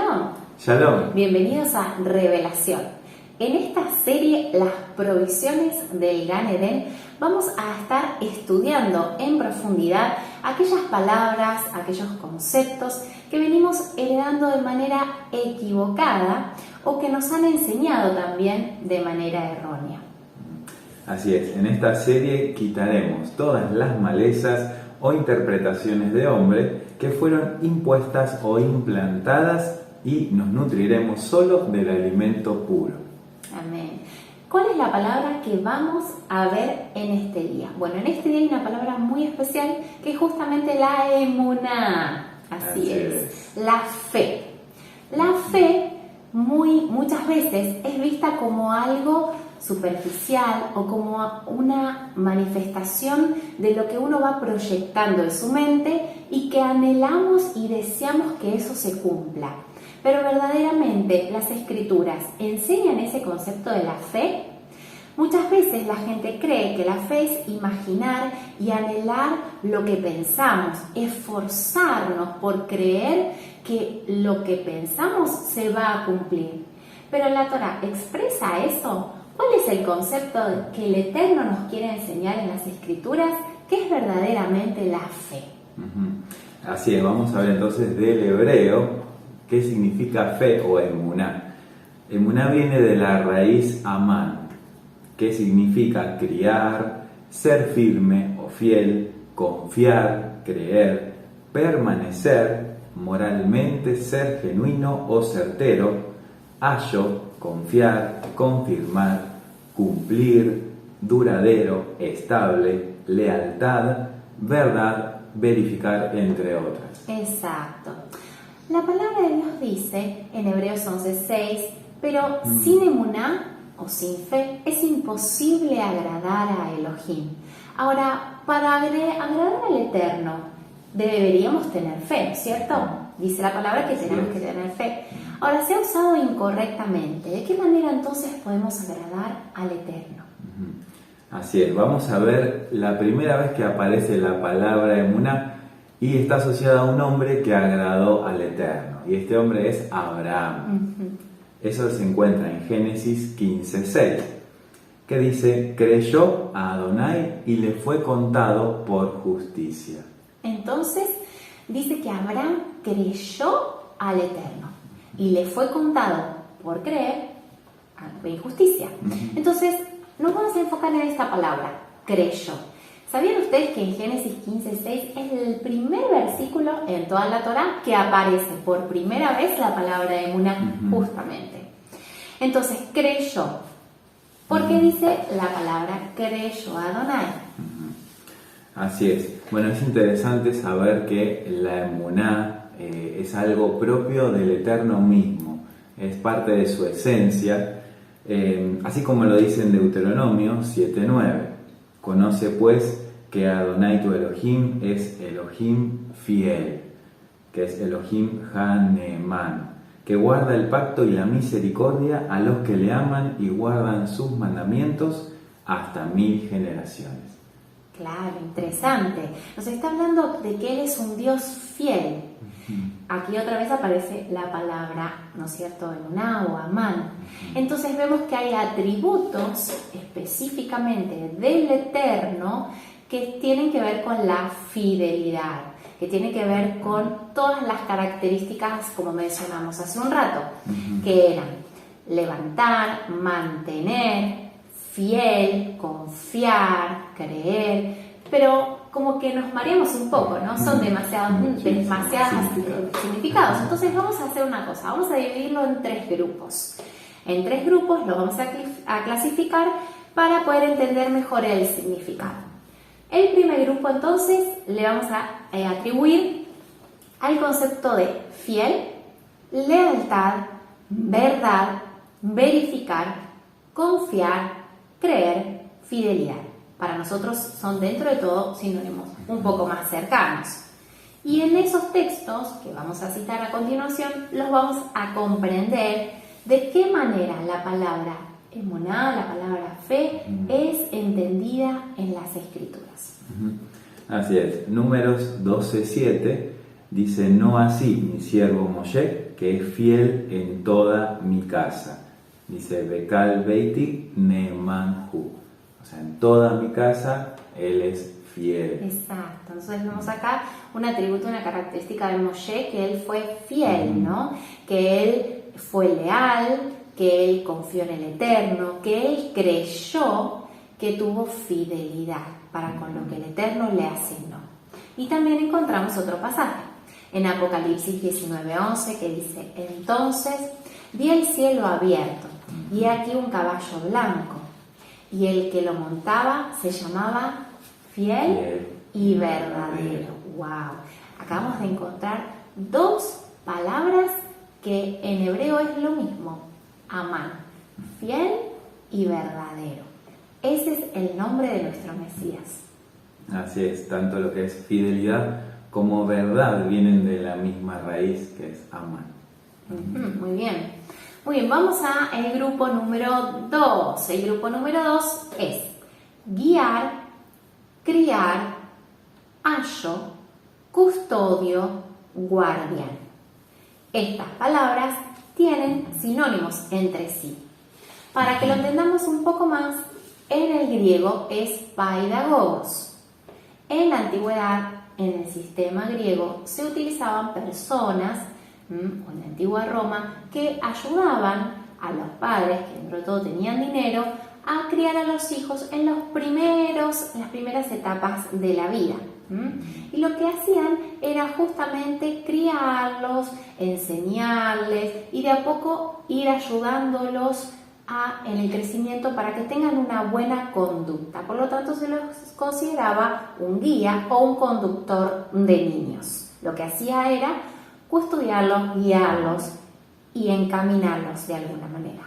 Shalom. Shalom. Bienvenidos a Revelación. En esta serie, Las provisiones del Gan Edén, vamos a estar estudiando en profundidad aquellas palabras, aquellos conceptos que venimos heredando de manera equivocada o que nos han enseñado también de manera errónea. Así es, en esta serie quitaremos todas las malezas o interpretaciones de hombre que fueron impuestas o implantadas y nos nutriremos solo del alimento puro. Amén. ¿Cuál es la palabra que vamos a ver en este día? Bueno, en este día hay una palabra muy especial que es justamente la emuná. Así es, la fe. La fe muchas veces es vista como algo superficial o como una manifestación de lo que uno va proyectando en su mente y que anhelamos y deseamos que eso se cumpla. Pero verdaderamente las escrituras enseñan ese concepto de la fe. Muchas veces la gente cree que la fe es imaginar y anhelar lo que pensamos, esforzarnos por creer que lo que pensamos se va a cumplir. Pero la Torá expresa eso. ¿Cuál es el concepto que el Eterno nos quiere enseñar en las Escrituras? ¿Qué es verdaderamente la fe? Así es, vamos a ver entonces del hebreo qué significa fe o emuná. Emuná viene de la raíz amán, que significa criar, ser firme o fiel, confiar, creer, permanecer, moralmente ser genuino o certero, ayo, confiar, confirmar, cumplir, duradero, estable, lealtad, verdad, verificar, entre otras. Exacto. La palabra de Dios dice en Hebreos 11:6, pero sin emuná o sin fe es imposible agradar a Elohim. Ahora, para agradar al Eterno deberíamos tener fe, ¿cierto? Dice la palabra que tenemos que tener fe. Ahora, se ha usado incorrectamente. ¿De qué manera entonces podemos agradar al Eterno? Así es, vamos a ver la primera vez que aparece la palabra emuná y está asociada a un hombre que agradó al Eterno. Y este hombre es Abraham. Eso se encuentra en Génesis 15:6, que dice, creyó a Adonai y le fue contado por justicia. Entonces, dice que Abraham creyó al Eterno y le fue contado por creer en justicia. Entonces, nos vamos a enfocar en esta palabra, creyó. ¿Sabían ustedes que en Génesis 15:6 es el primer versículo en toda la Torá que aparece por primera vez la palabra emuná, justamente? Entonces, creyó. ¿Por qué dice la palabra creyó a Adonai? Así es. Bueno, es interesante saber que la emuná es algo propio del Eterno mismo. Es parte de su esencia, así como lo dice en Deuteronomio 7:9. Conoce pues que Adonai tu Elohim es Elohim fiel, que es Elohim Haneman, que guarda el pacto y la misericordia a los que le aman y guardan sus mandamientos hasta 1000 generaciones. Claro, interesante. Nos está hablando de que Él es un Dios fiel. Aquí otra vez aparece la palabra, ¿no es cierto?, emuná o amán. Entonces vemos que hay atributos específicamente del Eterno que tienen que ver con la fidelidad, que tienen que ver con todas las características, como mencionamos hace un rato, que eran levantar, mantener, fiel, confiar, creer, pero como que nos mareamos un poco, ¿no? Son demasiados significados. Entonces vamos a hacer una cosa, vamos a dividirlo en 3 grupos. En 3 grupos lo vamos a clasificar para poder entender mejor el significado. El primer grupo entonces le vamos a atribuir al concepto de fiel, lealtad, verdad, verificar, confiar, creer, fidelidad. Para nosotros son dentro de todo sinónimos un poco más cercanos. Y en esos textos que vamos a citar a continuación, los vamos a comprender de qué manera la palabra emuná, la palabra fe, es entendida en las Escrituras. Así es. Números 12:7 dice, no así mi siervo Moshe, que es fiel en toda mi casa. Dice, Bekal Beiti Nemanhu. O sea, en toda mi casa Él es fiel. Exacto. Entonces vemos acá un atributo, una característica de Moshe, que él fue fiel, ¿no? Que él fue leal, que él confió en el Eterno, que él creyó, que tuvo fidelidad para con lo que el Eterno le asignó. Y también encontramos otro pasaje en Apocalipsis 19:11 que dice, entonces vi el cielo abierto y aquí un caballo blanco y el que lo montaba se llamaba Fiel y Verdadero. ¡Wow! Acabamos de encontrar dos palabras que en hebreo es lo mismo, Amán, fiel y verdadero. Ese es el nombre de nuestro Mesías. Así es, tanto lo que es fidelidad como verdad vienen de la misma raíz que es Amán. Muy bien. Muy bien, vamos a el grupo número 2. El grupo número 2 es guiar, criar, ayo, custodio, guardián. Estas palabras tienen sinónimos entre sí. Para que lo entendamos un poco más, en el griego es paidagogos. En la antigüedad, en el sistema griego, se utilizaban personas, o en la antigua Roma, que ayudaban a los padres, que dentro de todo tenían dinero, a criar a los hijos en las primeras etapas de la vida. Y lo que hacían era justamente criarlos, enseñarles y de a poco ir ayudándolos en el crecimiento para que tengan una buena conducta. Por lo tanto, se los consideraba un guía o un conductor de niños. Lo que hacía era custodiarlos, guiarlos y encaminarlos de alguna manera.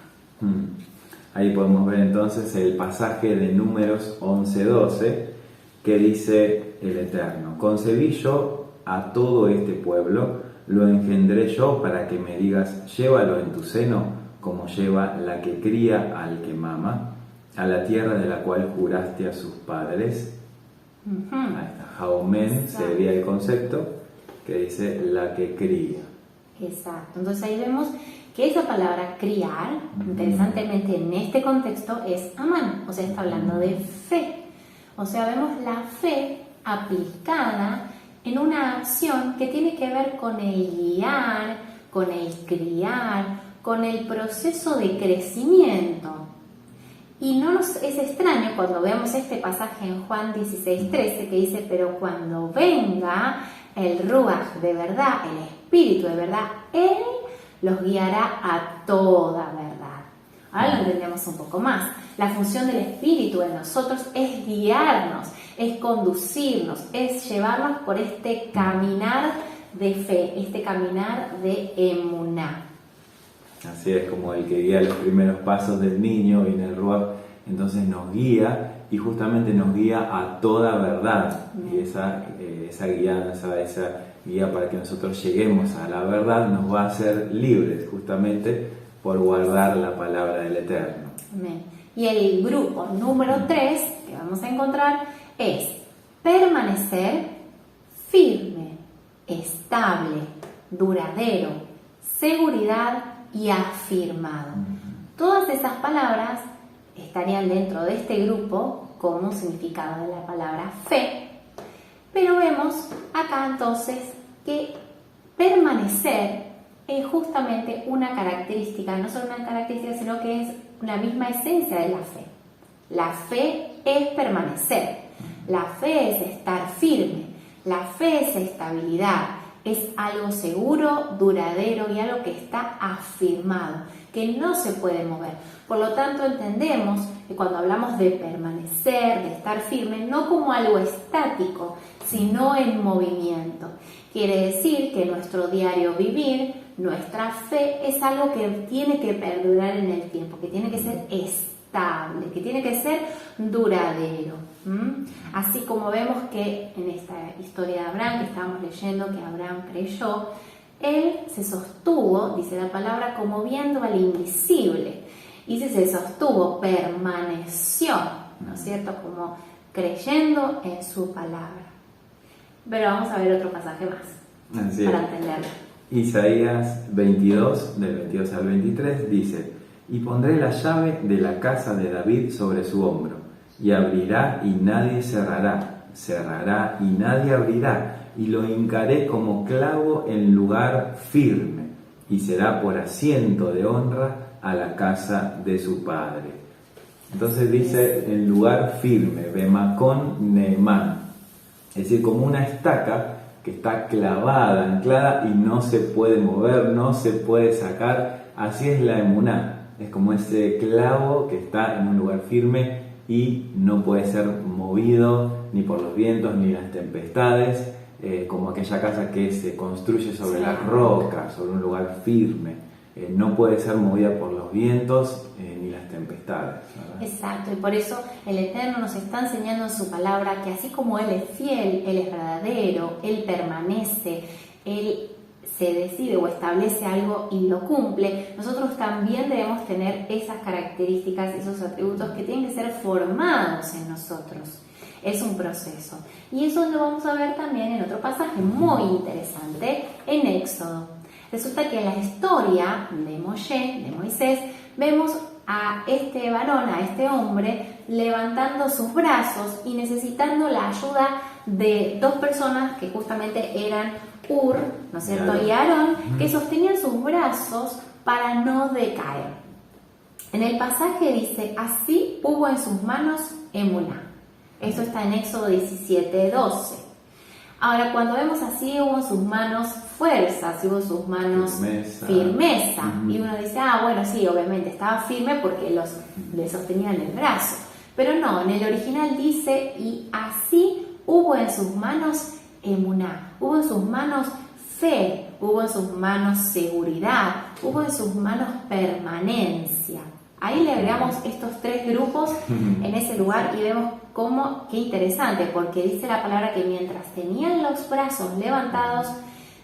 Ahí podemos ver entonces el pasaje de Números 11:12 que dice el Eterno: concebí yo a todo este pueblo, lo engendré yo para que me digas, llévalo en tu seno, como lleva la que cría al que mama, a la tierra de la cual juraste a sus padres. Ahí está, Jaumen sería el concepto que dice la que cría. Exacto, entonces ahí vemos que esa palabra criar, interesantemente en este contexto, es amán, o sea, está hablando de fe. O sea, vemos la fe aplicada en una acción que tiene que ver con el guiar, con el criar, con el proceso de crecimiento. Y no nos es extraño cuando vemos este pasaje en Juan 16:13 que dice, pero cuando venga el Ruach de verdad, el Espíritu de verdad, Él los guiará a toda verdad. Ahora lo entendemos un poco más. La función del Espíritu en nosotros es guiarnos, es conducirnos, es llevarnos por este caminar de fe, este caminar de emuná. Así es, como el que guía los primeros pasos del niño, viene el Ruach, entonces nos guía y justamente nos guía a toda verdad. Y esa guianza, esa guía para que nosotros lleguemos a la verdad nos va a hacer libres justamente por guardar la palabra del Eterno. Amén. Y el grupo número 3 que vamos a encontrar es permanecer firme, estable, duradero, seguridad y afirmado. Todas esas palabras estarían dentro de este grupo como significado de la palabra fe, pero vemos acá entonces que permanecer es justamente una característica, no solo una característica, sino que es la misma esencia de la fe. La fe es permanecer, la fe es estar firme, la fe es estabilidad, es algo seguro, duradero y algo que está afirmado, que no se puede mover. Por lo tanto, entendemos que cuando hablamos de permanecer, de estar firme, no como algo estático, sino en movimiento. Quiere decir que nuestro diario vivir, nuestra fe, es algo que tiene que perdurar en el tiempo, que tiene que ser estable, que tiene que ser duradero. Así como vemos que en esta historia de Abraham que estábamos leyendo, que Abraham creyó, él se sostuvo, dice la palabra, como viendo al invisible. Y si se sostuvo, permaneció, ¿no es cierto? Como creyendo en su palabra. Pero vamos a ver otro pasaje más para entenderlo. Isaías 22, del 22 al 23, dice: y pondré la llave de la casa de David sobre su hombro, y abrirá y nadie cerrará, cerrará y nadie abrirá, y lo hincaré como clavo en lugar firme, y será por asiento de honra a la casa de su padre. Entonces dice en lugar firme, Bemacón Neemán, es decir, como una estaca que está clavada, anclada y no se puede mover, no se puede sacar. Así es la emuná, es como ese clavo que está en un lugar firme y no puede ser movido ni por los vientos ni las tempestades, como aquella casa que se construye sobre la roca, sobre un lugar firme. No puede ser movida por los vientos ni las tempestades, ¿verdad? Exacto, y por eso el Eterno nos está enseñando en su palabra que así como Él es fiel, Él es verdadero, Él permanece, Él se decide o establece algo y lo cumple, nosotros también debemos tener esas características, esos atributos que tienen que ser formados en nosotros. Es un proceso. Y eso lo vamos a ver también en otro pasaje muy interesante, en Éxodo. Resulta que en la historia de Moisés, vemos a este varón, a este hombre, levantando sus brazos y necesitando la ayuda de dos personas que justamente eran Ur, ¿no es cierto?, y Aarón, que sostenían sus brazos para no decaer. En el pasaje dice: así hubo en sus manos emuná. Eso está en Éxodo 17:12. Ahora, cuando vemos así hubo en sus manos fuerza, así hubo en sus manos firmeza. Y uno dice, bueno, sí, obviamente estaba firme porque le sostenían el brazo. Pero no, en el original dice: y así hubo en sus manos emuná, hubo en sus manos fe, hubo en sus manos seguridad, hubo en sus manos permanencia. Ahí le agregamos estos tres grupos en ese lugar y vemos cómo, qué interesante, porque dice la palabra que mientras tenían los brazos levantados,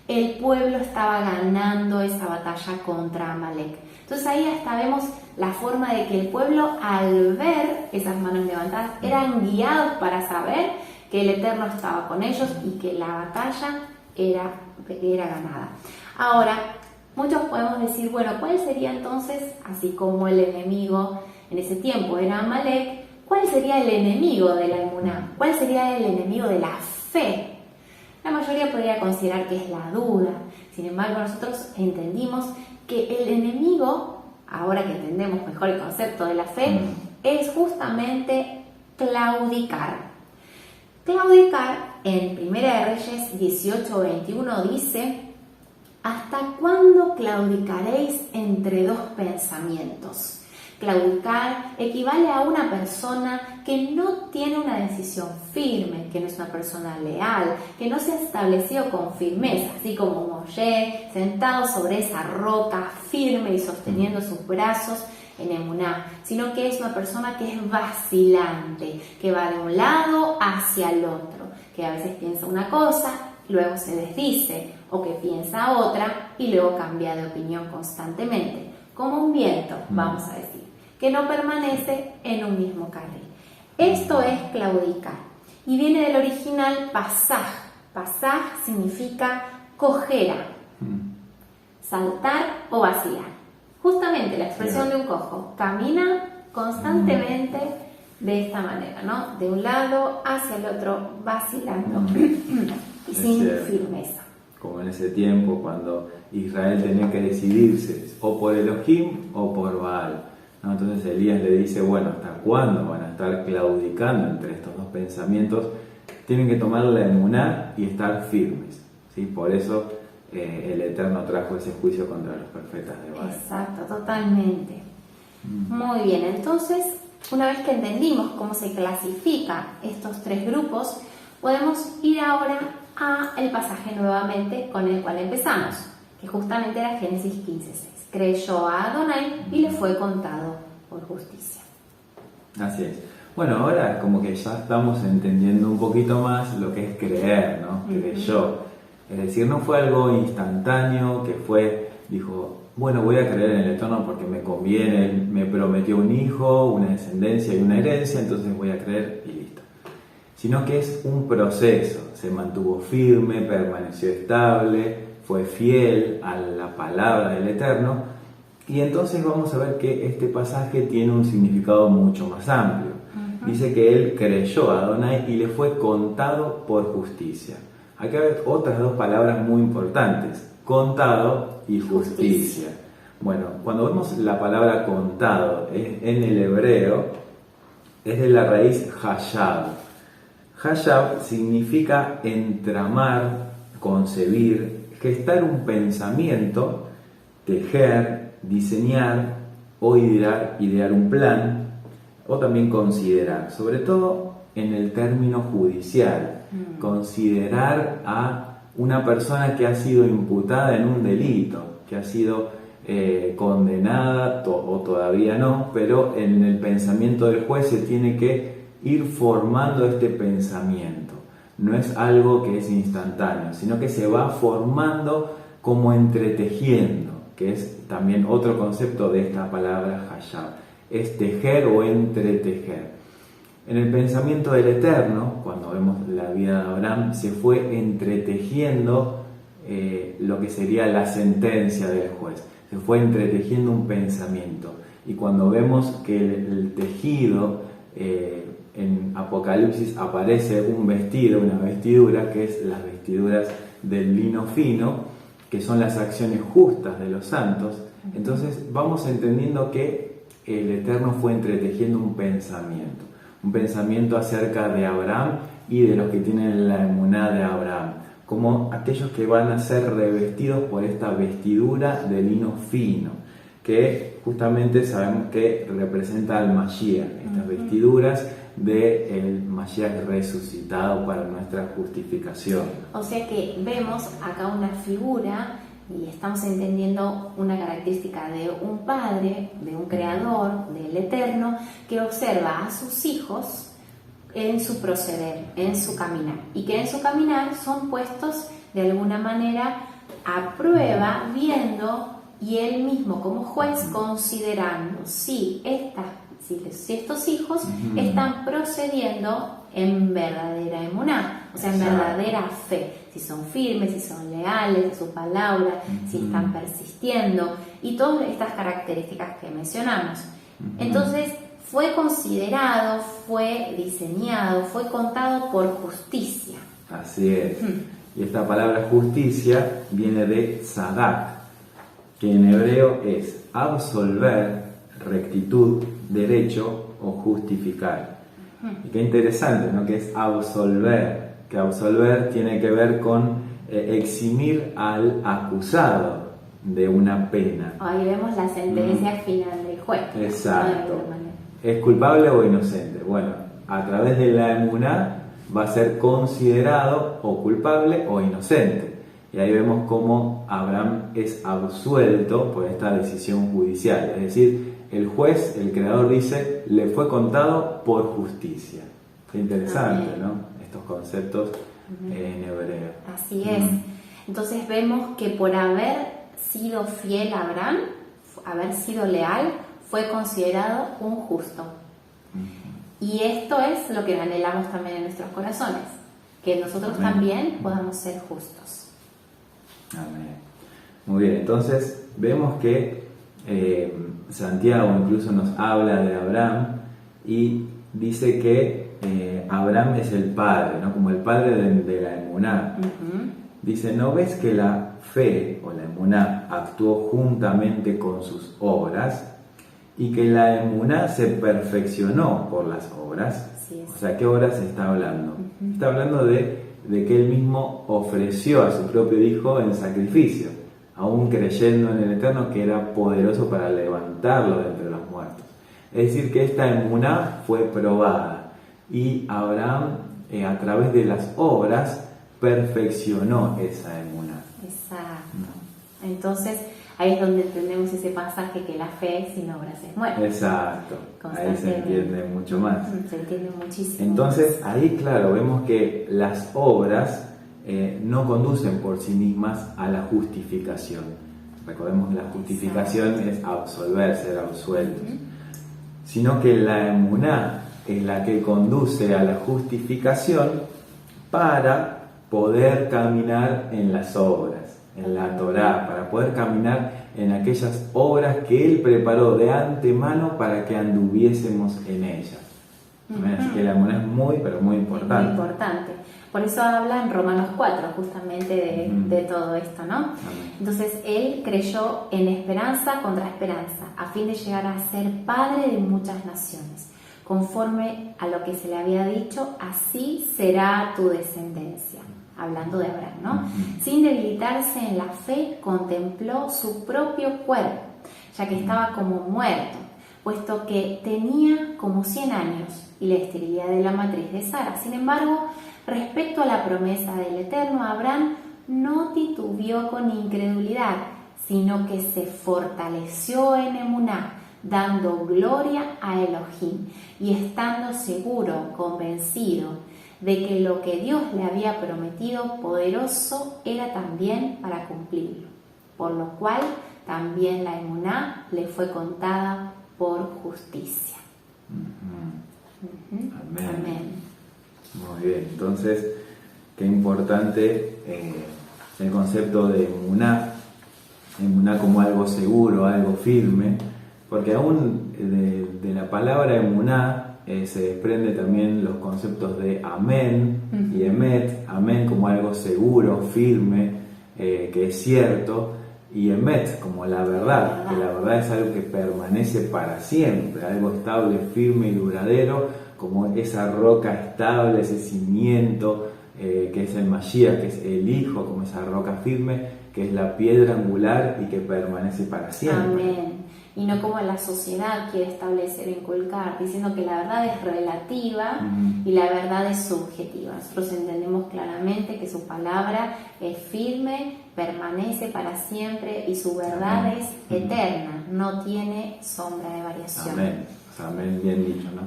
el pueblo estaba ganando esa batalla contra Amalek. Entonces ahí hasta vemos la forma de que el pueblo, al ver esas manos levantadas, eran guiados para saber que el Eterno estaba con ellos y que la batalla era ganada. Ahora, muchos podemos decir, bueno, ¿cuál sería entonces, así como el enemigo en ese tiempo era Amalek, cuál sería el enemigo de la emuná? ¿Cuál sería el enemigo de la fe? La mayoría podría considerar que es la duda. Sin embargo, nosotros entendimos que el enemigo, ahora que entendemos mejor el concepto de la fe, es justamente claudicar. Claudicar en 1 Reyes 18:21 dice: ¿hasta cuándo claudicaréis entre dos pensamientos? Claudicar equivale a una persona que no tiene una decisión firme, que no es una persona leal, que no se ha establecido con firmeza, así como Moshe, sentado sobre esa roca firme y sosteniendo sus brazos en emuná, sino que es una persona que es vacilante, que va de un lado hacia el otro, que a veces piensa una cosa, luego se desdice, o que piensa otra y luego cambia de opinión constantemente, como un viento, vamos a decir, que no permanece en un mismo carril. Esto es claudicar y viene del original pasaj. Pasaj significa cojera, saltar o vacilar. Justamente la expresión de un cojo, camina constantemente de esta manera, ¿no? De un lado hacia el otro, vacilando y sin firmeza. Como en ese tiempo cuando Israel tenía que decidirse o por Elohim o por Baal, ¿no? Entonces Elías le dice, bueno, ¿hasta cuándo van a estar claudicando entre estos dos pensamientos? Tienen que tomar la emuná y estar firmes, ¿sí? Por eso el Eterno trajo ese juicio contra los profetas de Baal. Exacto, totalmente. Muy bien, entonces, una vez que entendimos cómo se clasifican estos tres grupos, podemos ir ahora al pasaje nuevamente con el cual empezamos, que justamente era Génesis 15:6. Creyó a Adonai y le fue contado por justicia. Así es. Bueno, ahora como que ya estamos entendiendo un poquito más lo que es creer, ¿no? Creyó. Es decir, no fue algo instantáneo que dijo, bueno, voy a creer en el Eterno porque me conviene, me prometió un hijo, una descendencia y una herencia, entonces voy a creer y listo. Sino que es un proceso, se mantuvo firme, permaneció estable, fue fiel a la palabra del Eterno, y entonces vamos a ver que este pasaje tiene un significado mucho más amplio. Dice que él creyó a Adonai y le fue contado por justicia. Acá hay otras dos palabras muy importantes, contado y justicia. Bueno, cuando vemos la palabra contado en el hebreo, es de la raíz hashab. Hashab significa entramar, concebir, gestar un pensamiento, tejer, diseñar o idear un plan, o también considerar, sobre todo en el término judicial, considerar a una persona que ha sido imputada en un delito, que ha sido condenada o todavía no, pero en el pensamiento del juez se tiene que ir formando este pensamiento. No es algo que es instantáneo, sino que se va formando como entretejiendo, que es también otro concepto de esta palabra hashab, es tejer o entretejer. En el pensamiento del Eterno, cuando vemos la vida de Abraham, se fue entretejiendo lo que sería la sentencia del juez. Se fue entretejiendo un pensamiento. Y cuando vemos que el tejido, en Apocalipsis aparece un vestido, una vestidura, que es las vestiduras del lino fino, que son las acciones justas de los santos, entonces vamos entendiendo que el Eterno fue entretejiendo un pensamiento acerca de Abraham y de los que tienen la emuná de Abraham, como aquellos que van a ser revestidos por esta vestidura de lino fino, que justamente sabemos que representa al Mashiach, estas vestiduras del Mashiach resucitado para nuestra justificación. O sea que vemos acá una figura y estamos entendiendo una característica de un padre, de un creador, del Eterno, que observa a sus hijos en su proceder, en su caminar, y que en su caminar son puestos de alguna manera a prueba, viendo, y él mismo como juez considerando si estos hijos están procediendo en verdadera emuná, o sea, en verdadera fe, si son firmes, si son leales a su palabra, si están persistiendo, y todas estas características que mencionamos. Entonces, fue considerado, fue diseñado, fue contado por justicia. Así es. Y esta palabra justicia viene de sadak, que en hebreo es absolver, rectitud, derecho o justificar. Y qué interesante, ¿no? Que es absolver, que absolver tiene que ver con eximir al acusado de una pena. Ahí vemos la sentencia final del juez. Exacto. ¿Es culpable o inocente? Bueno, a través de la emuná va a ser considerado o culpable o inocente. Y ahí vemos cómo Abraham es absuelto por esta decisión judicial. Es decir, el juez, el creador dice, le fue contado por justicia. Qué interesante, ¿no? Estos conceptos en hebreo. Así es. Entonces vemos que por haber sido fiel a Abraham, haber sido leal, fue considerado un justo. Y esto es lo que anhelamos también en nuestros corazones, que nosotros también podamos ser justos. Amén. Muy bien, entonces vemos que Santiago incluso nos habla de Abraham y dice que Abraham es el padre, ¿no? Como el padre de la emuná. Dice, ¿no ves que la fe o la emuná actuó juntamente con sus obras y que la emuná se perfeccionó por las obras? O sea, ¿qué obras está hablando? Está hablando de que él mismo ofreció a su propio hijo en sacrificio, aún creyendo en el Eterno que era poderoso para levantarlo de entre los muertos. Es decir, que esta emuná fue probada y Abraham, a través de las obras, perfeccionó esa emuná. Exacto. Entonces, ahí es donde entendemos ese pasaje que la fe sin obras es muerta. Exacto. Ahí se entiende mucho más. Se entiende muchísimo. Entonces, ahí, claro, vemos que las obras no conducen por sí mismas a la justificación. Recordemos, la justificación es absolver, ser absueltos. Sino que la emuná es la que conduce a la justificación para poder caminar en las obras. en la Torá, para poder caminar en aquellas obras que Él preparó de antemano para que anduviésemos en ellas. Así que la emuná es muy, pero muy importante. Muy importante. Por eso habla en Romanos 4 justamente de todo esto, ¿no? Amén. Entonces Él creyó en esperanza contra esperanza, a fin de llegar a ser padre de muchas naciones. Conforme a lo que se le había dicho, así será tu descendencia. Hablando de Abraham, ¿no? Sin debilitarse en la fe, contempló su propio cuerpo, ya que estaba como muerto, puesto que tenía como 100 años y la esterilidad de la matriz de Sara. Sin embargo, respecto a la promesa del Eterno, Abraham no titubeó con incredulidad, sino que se fortaleció en emuná, dando gloria a Elohim y estando seguro, convencido, de que lo que Dios le había prometido poderoso era también para cumplirlo, por lo cual también la emuná le fue contada por justicia. Amén. Amén. Muy bien, entonces qué importante el concepto de emuná como algo seguro, algo firme, porque aún de la palabra emuná se desprende también los conceptos de amén y emet. Amén como algo seguro, firme, que es cierto, y emet como la verdad, que la verdad es algo que permanece para siempre, algo estable, firme y duradero, como esa roca estable, ese cimiento que es el Mashiach, que es el Hijo, como esa roca firme, que es la piedra angular y que permanece para siempre. Amén. Y no como la sociedad quiere establecer, inculcar, diciendo que la verdad es relativa y la verdad es subjetiva. Nosotros entendemos claramente que su palabra es firme, permanece para siempre y su verdad es eterna, no tiene sombra de variación. Amén. Amén, bien dicho, ¿no?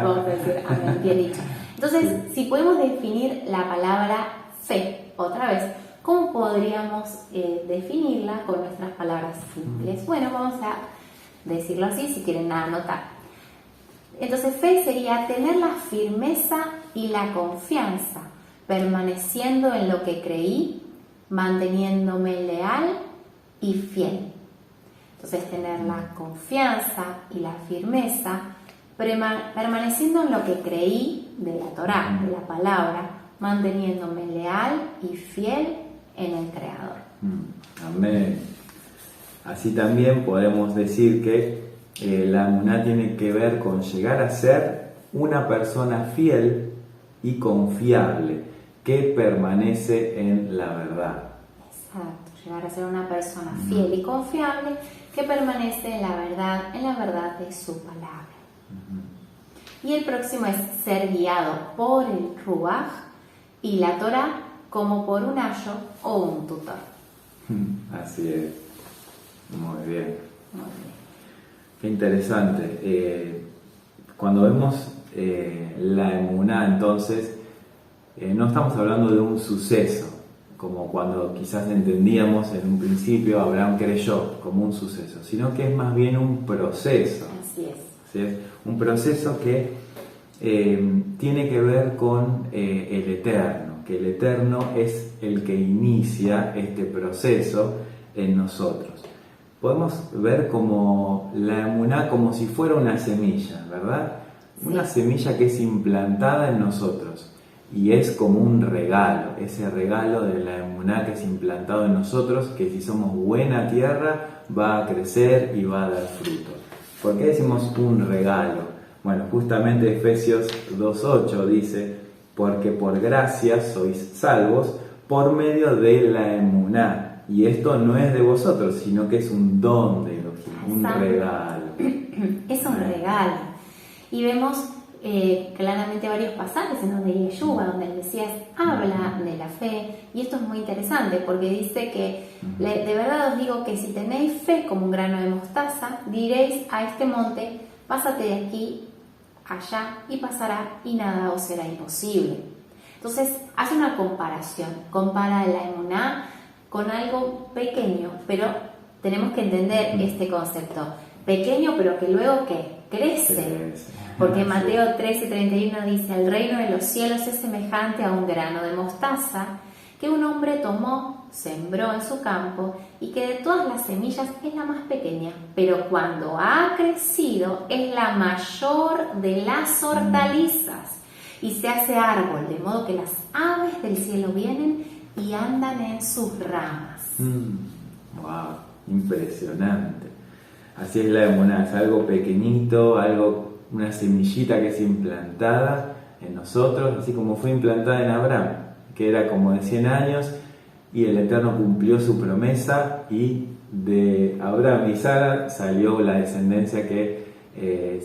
Vamos a decir amén, bien dicho. Entonces, si podemos definir la palabra fe, otra vez, ¿cómo podríamos definirla con nuestras palabras simples? Bueno, vamos a decirlo así, si quieren anotar. Entonces, fe sería tener la firmeza y la confianza, permaneciendo en lo que creí, manteniéndome leal y fiel. Entonces, tener la confianza y la firmeza, permaneciendo en lo que creí de la Torá, de la palabra, manteniéndome leal y fiel en el Creador. Amén. Así también podemos decir que la emuná tiene que ver con llegar a ser una persona fiel y confiable que permanece en la verdad. Exacto, llegar a ser una persona fiel y confiable que permanece en la verdad de su palabra. Y el próximo es ser guiado por el Ruach y la Torá como por un ayo o un tutor. Así es. Muy bien. Muy bien. Qué interesante. Cuando vemos la emuná, entonces, no estamos hablando de un suceso, como cuando quizás entendíamos en un principio, Abraham creyó como un suceso, sino que es más bien un proceso. Así es. ¿Sí? Un proceso que tiene que ver con el Eterno, que el Eterno es el que inicia este proceso en nosotros. Podemos ver como la emuná como si fuera una semilla, ¿verdad? Sí. Una semilla que es implantada en nosotros y es como un regalo, ese regalo de la emuná que es implantado en nosotros, que si somos buena tierra va a crecer y va a dar fruto. ¿Por qué decimos un regalo? Bueno, justamente Efesios 2:8 dice: porque por gracia sois salvos por medio de la emuná. Y esto no es de vosotros, sino que es un don de Elohim, un regalo. Es un regalo. Y vemos claramente varios pasajes en donde Yeshua, donde el Mesías habla de la fe. Y esto es muy interesante porque dice que de verdad os digo que si tenéis fe como un grano de mostaza, diréis a este monte: pásate de aquí allá, y pasará, y nada os será imposible. Entonces hace una comparación, compara la emuná con algo pequeño, pero tenemos que entender este concepto, pequeño pero que luego ¿qué? Crece, porque Mateo 13:31 dice: el reino de los cielos es semejante a un grano de mostaza que un hombre tomó, sembró en su campo y que de todas las semillas es la más pequeña, pero cuando ha crecido es la mayor de las hortalizas y se hace árbol, de modo que las aves del cielo vienen y andan en sus ramas. Wow, impresionante. Así es la emuná, es algo pequeñito, una semillita que es implantada en nosotros, así como fue implantada en Abraham, que era como de 100 años, y el Eterno cumplió su promesa, y de Abraham y Sara salió la descendencia que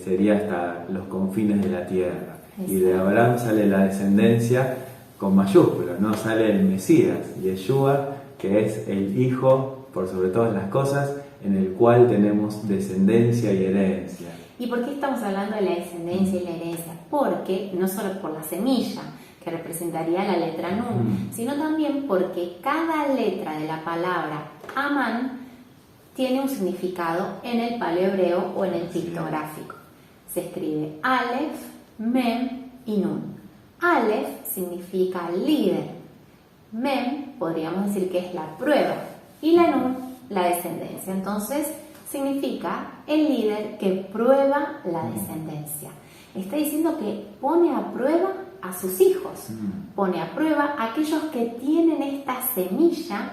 sería hasta los confines de la tierra. Y de Abraham sale la descendencia con mayúsculas, no sale el Mesías, Yeshua, que es el Hijo por sobre todas las cosas, en el cual tenemos descendencia y herencia. ¿Y por qué estamos hablando de la descendencia y la herencia? Porque no solo por la semilla, que representaría la letra Nun, sino también porque cada letra de la palabra Amán tiene un significado en el paleohebreo o en el pictográfico. Se escribe Aleph, Mem y Nun. Aleph significa líder, Mem podríamos decir que es la prueba y la Nun la descendencia. Entonces significa el líder que prueba la descendencia. Está diciendo que pone a prueba a sus hijos, pone a prueba a aquellos que tienen esta semilla,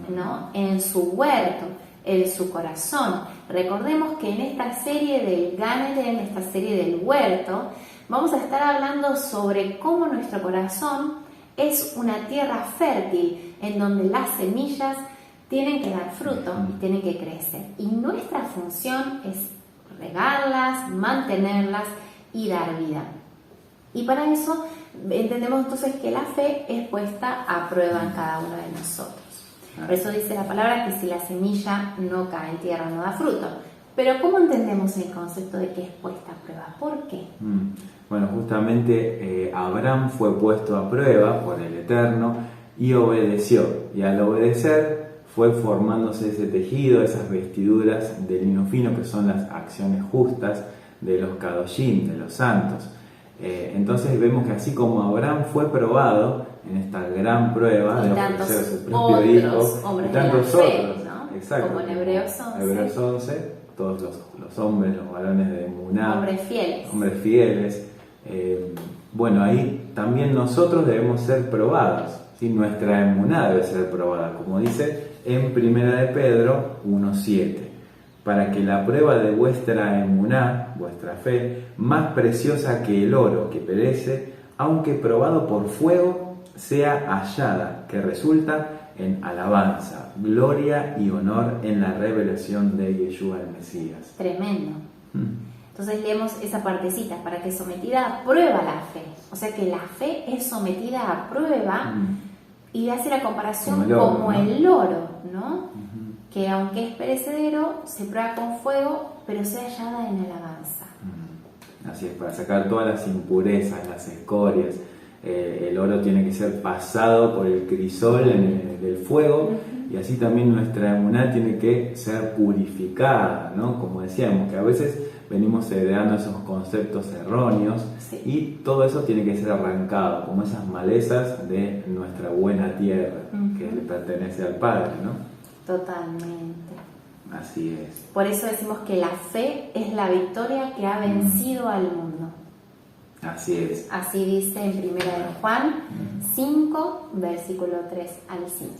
¿no?, en su huerto, en su corazón. Recordemos que en esta serie del Gan Eden, esta serie del huerto, vamos a estar hablando sobre cómo nuestro corazón es una tierra fértil en donde las semillas tienen que dar fruto y tienen que crecer. Y nuestra función es regarlas, mantenerlas y dar vida. Y para eso entendemos entonces que la fe es puesta a prueba en cada uno de nosotros. Por eso dice la palabra que si la semilla no cae en tierra no da fruto. Pero ¿cómo entendemos el concepto de que es puesta a prueba? ¿Por qué? Bueno, justamente Abraham fue puesto a prueba por el Eterno y obedeció. Y al obedecer fue formándose ese tejido, esas vestiduras de lino fino, que son las acciones justas de los Kadoshim, de los santos. Entonces vemos que así como Abraham fue probado en esta gran prueba de ofrecer a su propio hijo, y tantos otros, ¿no? Exacto, como en Hebreos 11. Hebreos 11, todos los hombres, los varones de Emuná, hombres fieles. Bueno, ahí también nosotros debemos ser probados, ¿sí? Nuestra Emuná debe ser probada, como dice en 1 de Pedro 1:7. Para que la prueba de vuestra emuná, vuestra fe, más preciosa que el oro que perece, aunque probado por fuego, sea hallada, que resulta en alabanza, gloria y honor en la revelación de Yeshua el Mesías. Tremendo. Entonces leemos esa partecita, para que sometida a prueba la fe. O sea que la fe es sometida a prueba y hace la comparación como el oro, ¿no? Que aunque es perecedero, se prueba con fuego, pero sea hallada en alabanza. Así es, para sacar todas las impurezas, las escorias. El oro tiene que ser pasado por el crisol del fuego, y así también nuestra emuná tiene que ser purificada, ¿no? Como decíamos, que a veces venimos heredando esos conceptos erróneos, y todo eso tiene que ser arrancado, como esas malezas de nuestra buena tierra, que le pertenece al Padre, ¿no? Totalmente. Así es. Por eso decimos que la fe es la victoria que ha vencido al mundo. Así es. Así dice en 1 de Juan 5, versículo 3 al 5.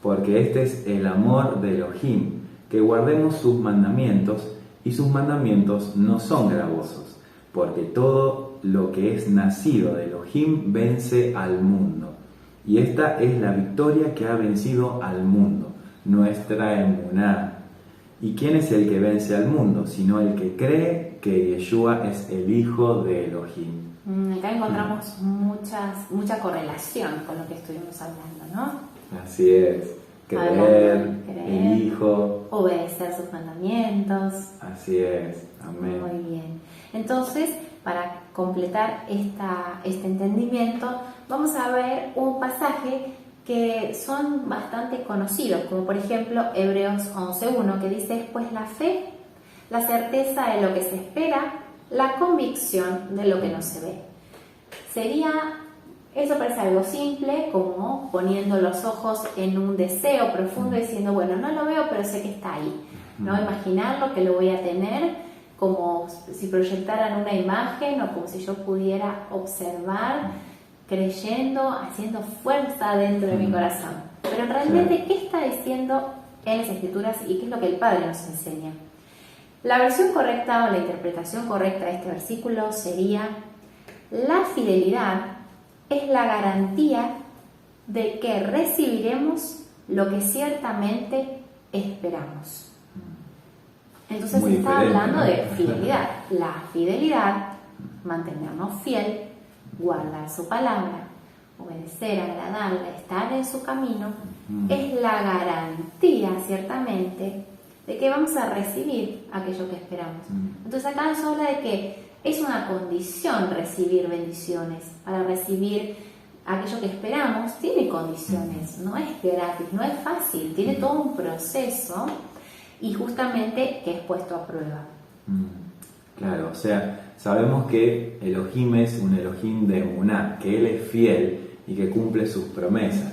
Porque este es el amor de Elohim, que guardemos sus mandamientos, y sus mandamientos no son gravosos, porque todo lo que es nacido de Elohim vence al mundo. Y esta es la victoria que ha vencido al mundo, nuestra emuná. ¿Y quién es el que vence al mundo? Sino el que cree que Yeshua es el Hijo de Elohim. Acá encontramos mucha correlación con lo que estuvimos hablando, ¿no? Así es. Creer, el Hijo. Obedecer sus mandamientos. Así es. Amén. Muy bien. Entonces, para completar este entendimiento, vamos a ver un pasaje que son bastante conocidos, como por ejemplo Hebreos 11:1, que dice: pues la fe, la certeza de lo que se espera, la convicción de lo que no se ve. Sería Eso parece algo simple, como poniendo los ojos en un deseo profundo, diciendo, bueno, no lo veo, pero sé que está ahí, ¿no? Imaginarlo, que lo voy a tener, como si proyectaran una imagen o como si yo pudiera observar, creyendo, haciendo fuerza dentro de mi corazón. Pero realmente, ¿qué está diciendo en las Escrituras y qué es lo que el Padre nos enseña? La versión correcta o la interpretación correcta de este versículo sería: la fidelidad es la garantía de que recibiremos lo que ciertamente esperamos. Entonces Muy está hablando, ¿no?, de ¿no? fidelidad. La fidelidad, mantenernos fiel, guardar su palabra, obedecer, agradarle, estar en su camino, es la garantía, ciertamente, de que vamos a recibir aquello que esperamos. Entonces acá nos habla de que es una condición recibir bendiciones. Para recibir aquello que esperamos, tiene condiciones, no es gratis, no es fácil, tiene todo un proceso y justamente que es puesto a prueba. Claro, o sea, sabemos que Elohim es un Elohim de emuná, que Él es fiel y que cumple sus promesas.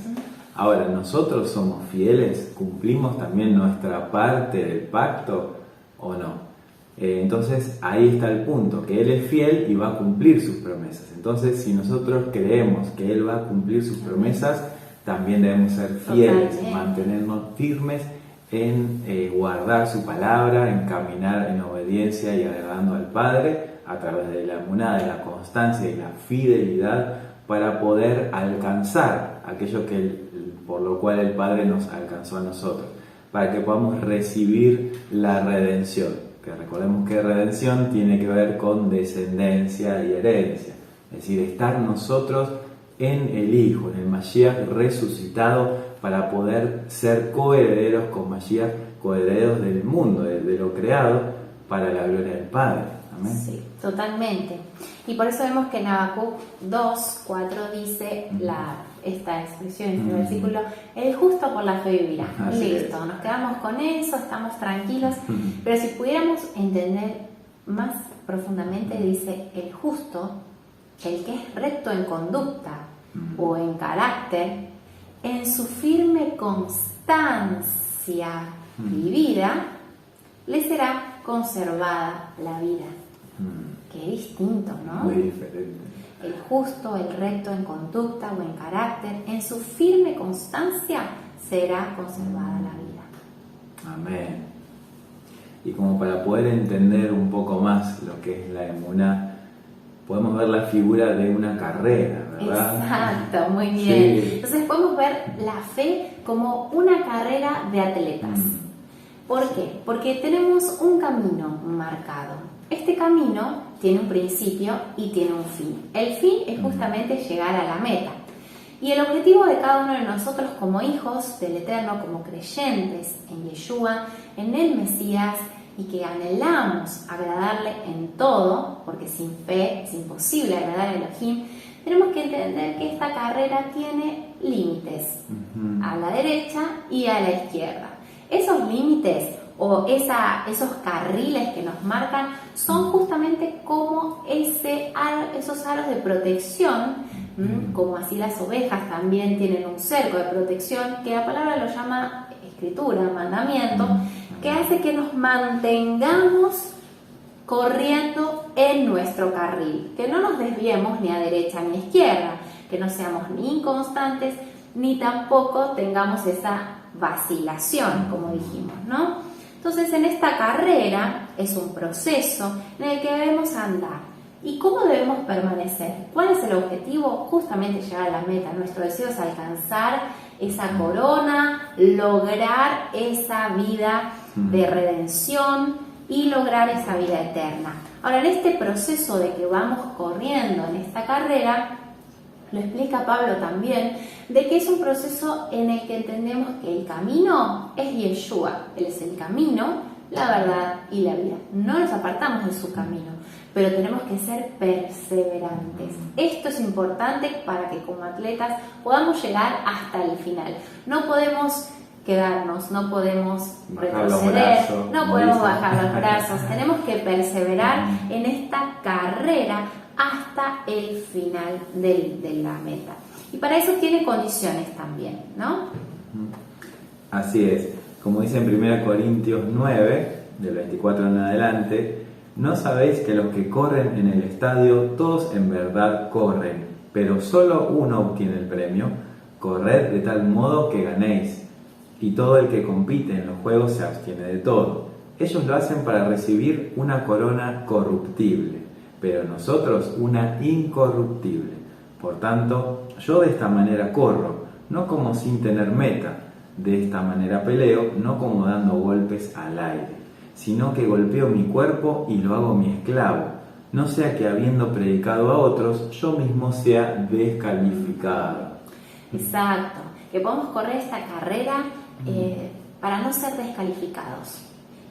Ahora, ¿nosotros somos fieles? ¿Cumplimos también nuestra parte del pacto o no? Entonces ahí está el punto, que Él es fiel y va a cumplir sus promesas. Entonces, si nosotros creemos que Él va a cumplir sus promesas, también debemos ser fieles, mantenernos firmes en guardar su palabra, en caminar en obediencia y agradando al Padre a través de la emuná, de la constancia y la fidelidad, para poder alcanzar aquello por lo cual el Padre nos alcanzó a nosotros, para que podamos recibir la redención. Que recordemos que redención tiene que ver con descendencia y herencia, es decir, estar nosotros en el Hijo, en el Mashiach resucitado, para poder ser coherederos con Mashiach, coherederos del mundo, de lo creado, para la gloria del Padre. Amén. Sí, totalmente. Y por eso vemos que en Habacuc 2:4 dice esta expresión, este versículo: el justo por la fe vivirá. Listo, nos quedamos con eso, estamos tranquilos. Pero si pudiéramos entender más profundamente, dice el justo, el que es recto en conducta o en carácter, en su firme constancia vivida, le será conservada la vida. Qué distinto, ¿no? Muy diferente. El justo, el recto en conducta o en carácter, en su firme constancia será conservada la vida. Amén. Y como para poder entender un poco más lo que es la emuná, podemos ver la figura de una carrera, ¿verdad? Exacto, muy bien. Sí. Entonces podemos ver la fe como una carrera de atletas. ¿Por qué? Porque tenemos un camino marcado. Este camino tiene un principio y tiene un fin. El fin es justamente llegar a la meta. Y el objetivo de cada uno de nosotros como hijos del Eterno, como creyentes en Yeshua, en el Mesías, y que anhelamos agradarle en todo, porque sin fe es imposible agradar a Elohim, tenemos que entender que esta carrera tiene límites, a la derecha y a la izquierda. Esos límites o esos carriles que nos marcan son justamente como esos aros de protección, como así las ovejas también tienen un cerco de protección, que la palabra lo llama escritura, mandamiento, que hace que nos mantengamos corriendo en nuestro carril, que no nos desviemos ni a derecha ni a izquierda, que no seamos ni inconstantes, ni tampoco tengamos esa vacilación, como dijimos, ¿no? Entonces, en esta carrera es un proceso en el que debemos andar. ¿Y cómo debemos permanecer? ¿Cuál es el objetivo? Justamente llegar a la meta. Nuestro deseo es alcanzar esa corona, lograr esa vida de redención y lograr esa vida eterna. Ahora, en este proceso de que vamos corriendo en esta carrera, lo explica Pablo también, de que es un proceso en el que entendemos que el camino es Yeshua. Él es el camino, la verdad y la vida. No nos apartamos de su camino, pero tenemos que ser perseverantes. Esto es importante para que como atletas podamos llegar hasta el final. No podemos quedarnos, no podemos bajar los retroceder, brazos, no como podemos dicen. bajar los brazos, tenemos que perseverar en esta carrera hasta el final de la meta. Y para eso tiene condiciones también, ¿no? Así es, como dice en 1 Corintios 9, del 24 en adelante, ¿no sabéis que los que corren en el estadio, todos en verdad corren, pero solo uno obtiene el premio? Corred de tal modo que ganéis. Y todo el que compite en los juegos se abstiene de todo. Ellos lo hacen para recibir una corona corruptible, pero nosotros una incorruptible. Por tanto, yo de esta manera corro, no como sin tener meta. De esta manera peleo, no como dando golpes al aire, sino que golpeo mi cuerpo y lo hago mi esclavo, no sea que habiendo predicado a otros, yo mismo sea descalificado. Exacto, que podamos correr esta carrera para no ser descalificados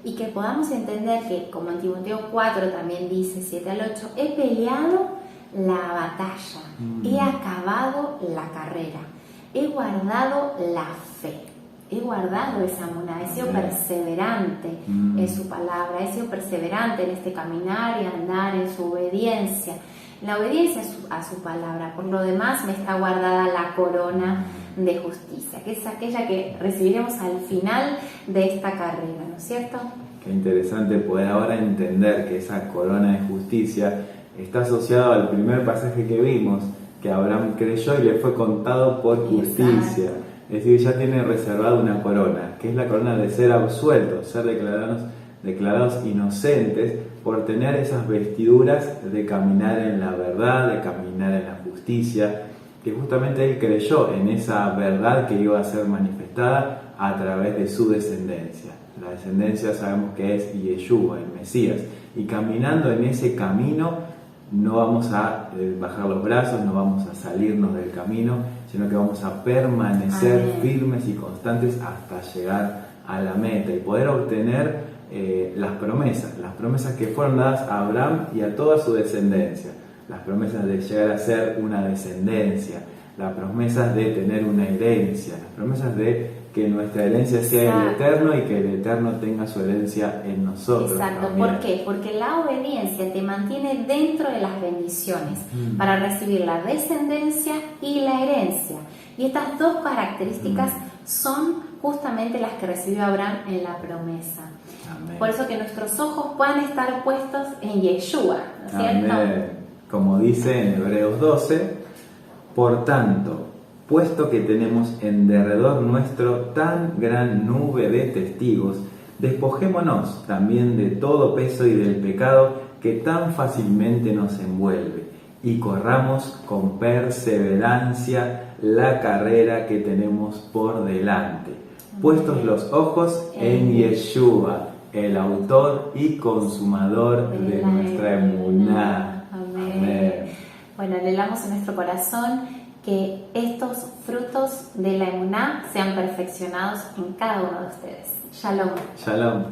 y que podamos entender que, como en Timoteo 4 también dice, 7 al 8, he peleado la batalla, he acabado la carrera, he guardado la fe. He guardado esa emuná, he sido perseverante en su palabra, he sido perseverante en este caminar y andar en su obediencia, en la obediencia a su palabra. Por lo demás me está guardada la corona de justicia, que es aquella que recibiremos al final de esta carrera, ¿no es cierto? Qué interesante poder ahora entender que esa corona de justicia está asociada al primer pasaje que vimos, que Abraham creyó y le fue contado por justicia. Exacto. Es decir, ya tiene reservada una corona, que es la corona de ser absueltos, ser declarados inocentes por tener esas vestiduras de caminar en la verdad, de caminar en la justicia, que justamente él creyó en esa verdad que iba a ser manifestada a través de su descendencia. La descendencia sabemos que es Yeshua, el Mesías, y caminando en ese camino no vamos a bajar los brazos, no vamos a salirnos del camino, sino que vamos a permanecer firmes y constantes hasta llegar a la meta y poder obtener las promesas que fueron dadas a Abraham y a toda su descendencia, las promesas de llegar a ser una descendencia, las promesas de tener una herencia, las promesas de que nuestra herencia sea el Eterno y que el Eterno tenga su herencia en nosotros. Exacto, también. ¿Por qué? Porque la obediencia te mantiene dentro de las bendiciones para recibir la descendencia y la herencia. Y estas dos características son justamente las que recibió Abraham en la promesa. Amén. Por eso que nuestros ojos puedan estar puestos en Yeshua, ¿no es cierto? Amén. Como dice en Hebreos 12, por tanto, puesto que tenemos en derredor nuestro tan gran nube de testigos, despojémonos también de todo peso y del pecado que tan fácilmente nos envuelve, y corramos con perseverancia la carrera que tenemos por delante, puestos los ojos en Yeshua, el autor y consumador de nuestra emuná. Amén. Bueno, anhelamos en nuestro corazón que estos frutos de la emuná sean perfeccionados en cada uno de ustedes. Shalom. Shalom.